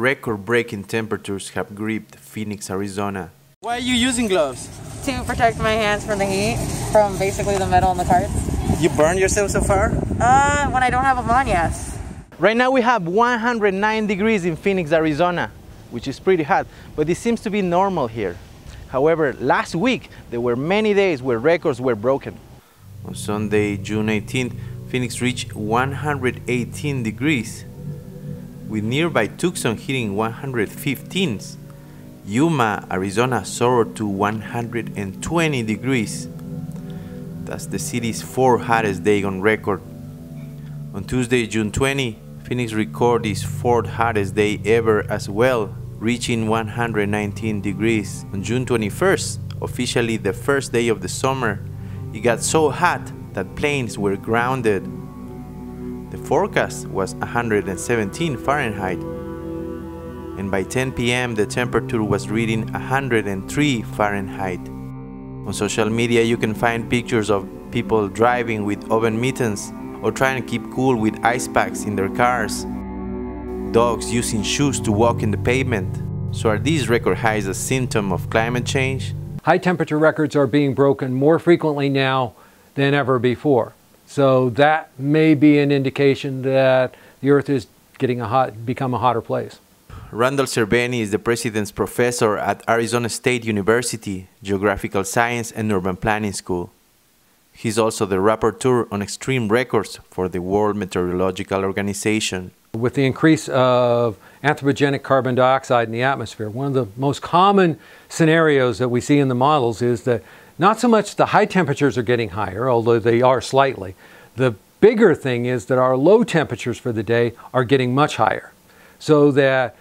record-breaking temperatures have gripped Phoenix, Arizona. Why are you using gloves? To protect my hands from the heat, from basically the metal in the carts. You burned yourself so far? When I don't have them on, yes. Right now we have 109 degrees in Phoenix, Arizona, which is pretty hot, but it seems to be normal here. However, last week there were many days where records were broken. On Sunday, June 18th, Phoenix reached 118 degrees, with nearby Tucson hitting 115. Yuma, Arizona soared to 120 degrees. That's the city's fourth hottest day on record. On Tuesday, June 20, Phoenix recorded its fourth hottest day ever as well, reaching 119 degrees. On June 21st, officially the first day of the summer, it got so hot that planes were grounded. The forecast was 117 Fahrenheit. And by 10 p.m. the temperature was reading 103 Fahrenheit. On social media you can find pictures of people driving with oven mittens or trying to keep cool with ice packs in their cars. Dogs using shoes to walk in the pavement. So are these record highs a symptom of climate change? High temperature records are being broken more frequently now than ever before. So that may be an indication that the Earth is become a hotter place. Randall Cerveni is the president's professor at Arizona State University, Geographical Science and Urban Planning School. He's also the rapporteur on extreme records for the World Meteorological Organization. With the increase of anthropogenic carbon dioxide in the atmosphere, one of the most common scenarios that we see in the models is that not so much the high temperatures are getting higher, although they are slightly. The bigger thing is that our low temperatures for the day are getting much higher. So that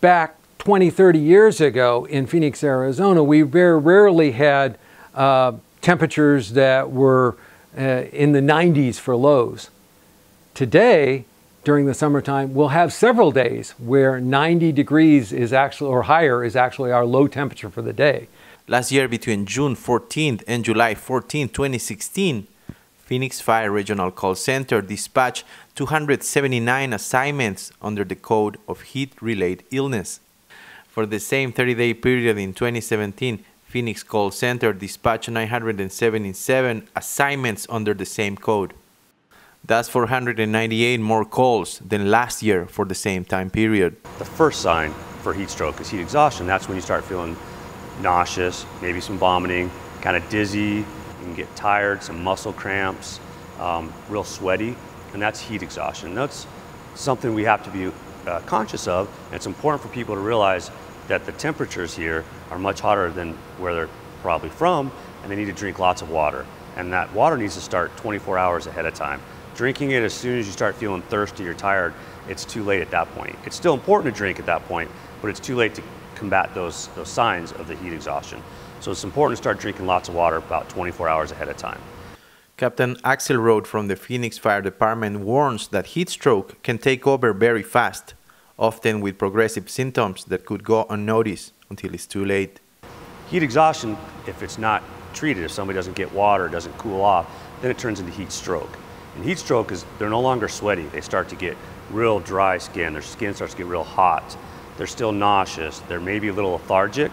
back 20, 30 years ago in Phoenix, Arizona, we very rarely had temperatures that were in the 90s for lows. Today, during the summertime, we'll have several days where 90 degrees is actually, or higher, is actually our low temperature for the day. Last year, between June 14th and July 14, 2016, Phoenix Fire Regional Call Center dispatched 279 assignments under the Code of Heat-Related Illness. For the same 30-day period in 2017, Phoenix Call Center dispatched 977 assignments under the same code. That's 498 more calls than last year for the same time period. The first sign for heat stroke is heat exhaustion. That's when you start feeling nauseous, maybe some vomiting, kind of dizzy, you can get tired, some muscle cramps, real sweaty, and that's heat exhaustion. That's something we have to be conscious of, and it's important for people to realize that the temperatures here are much hotter than where they're probably from, and they need to drink lots of water. And that water needs to start 24 hours ahead of time. Drinking it as soon as you start feeling thirsty or tired, it's too late at that point. It's still important to drink at that point, but it's too late to combat those signs of the heat exhaustion. So it's important to start drinking lots of water about 24 hours ahead of time. Captain Axel Roth from the Phoenix Fire Department warns that heat stroke can take over very fast, often with progressive symptoms that could go unnoticed until it's too late. Heat exhaustion, if it's not treated, if somebody doesn't get water, doesn't cool off, then it turns into heat stroke. And heat stroke is, they're no longer sweaty. They start to get real dry skin. Their skin starts to get real hot. They're still nauseous. They're maybe a little lethargic.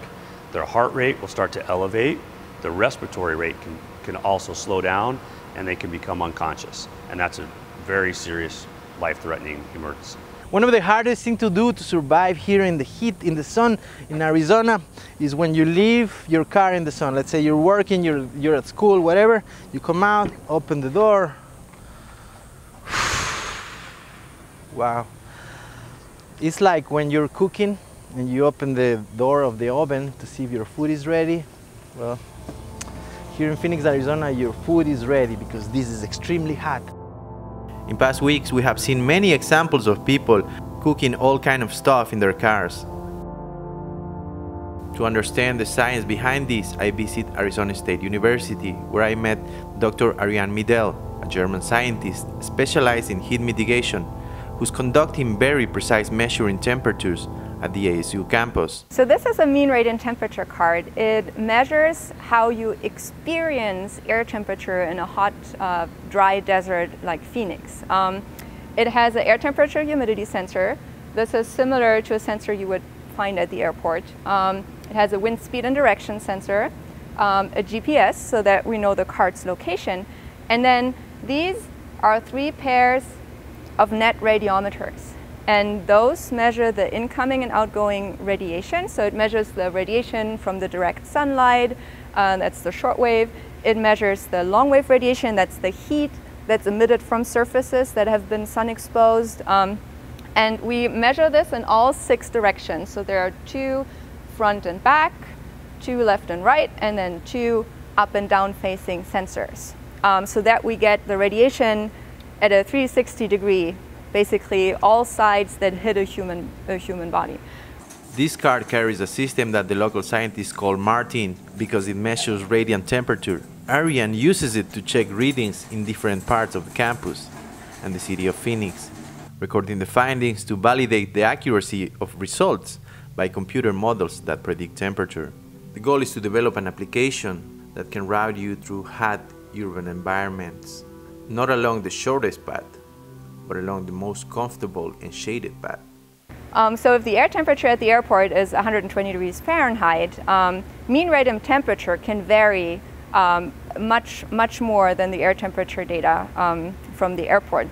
Their heart rate will start to elevate. The respiratory rate can also slow down, and they can become unconscious. And that's a very serious, life-threatening emergency. One of the hardest things to do to survive here in the heat, in the sun, in Arizona, is when you leave your car in the sun. Let's say you're working, you're at school, whatever. You come out, open the door. Wow. It's like when you're cooking and you open the door of the oven to see if your food is ready. Well, here in Phoenix, Arizona, your food is ready because this is extremely hot. In past weeks, we have seen many examples of people cooking all kinds of stuff in their cars. To understand the science behind this, I visit Arizona State University, where I met Dr. Medial, a German scientist specialized in heat mitigation, who's conducting very precise measuring temperatures at the ASU campus. So this is a mean radiant temperature card. It measures how you experience air temperature in a hot, dry desert like Phoenix. It has an air temperature humidity sensor, This is similar to a sensor you would find at the airport. It has a wind speed and direction sensor, a GPS so that we know the cart's location, and then these are 3 pairs of net radiometers. And those measure the incoming and outgoing radiation. So it measures the radiation from the direct sunlight, that's the short wave. It measures the long wave radiation, that's the heat that's emitted from surfaces that have been sun exposed. And we measure this in all 6 directions. So there are 2 front and back, 2 left and right, and then 2 up and down facing sensors. So that we get the radiation at a 360-degree, basically all sides that hit a human body. This card carries a system that the local scientists call Martin because it measures radiant temperature. Ariane uses it to check readings in different parts of the campus and the city of Phoenix, recording the findings to validate the accuracy of results by computer models that predict temperature. The goal is to develop an application that can route you through hot urban environments, not along the shortest path, but along the most comfortable and shaded path. So if the air temperature at the airport is 120 degrees Fahrenheit, mean radiant temperature can vary much more than the air temperature data from the airport.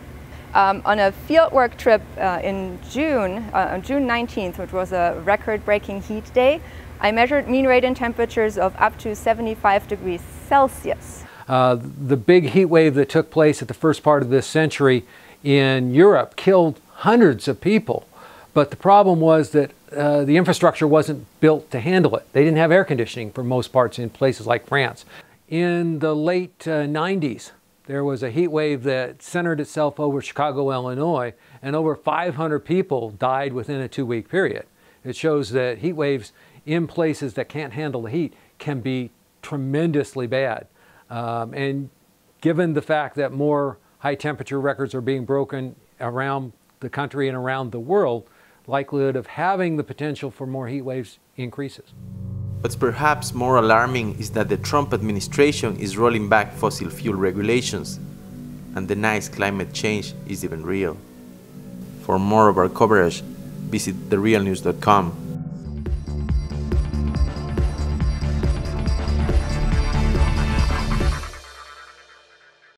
On a fieldwork trip in June, on June 19th, which was a record-breaking heat day, I measured mean radiant temperatures of up to 75 degrees Celsius. The big heat wave that took place at the first part of this century in Europe killed hundreds of people. But the problem was that the infrastructure wasn't built to handle it. They didn't have air conditioning for most parts in places like France. In the late 90s, there was a heat wave that centered itself over Chicago, Illinois, and over 500 people died within a 2-week period. It shows that heat waves in places that can't handle the heat can be tremendously bad. And given the fact that more high temperature records are being broken around the country and around the world, likelihood of having the potential for more heat waves increases. What's perhaps more alarming is that the Trump administration is rolling back fossil fuel regulations and denies climate change is even real. For more of our coverage, visit therealnews.com.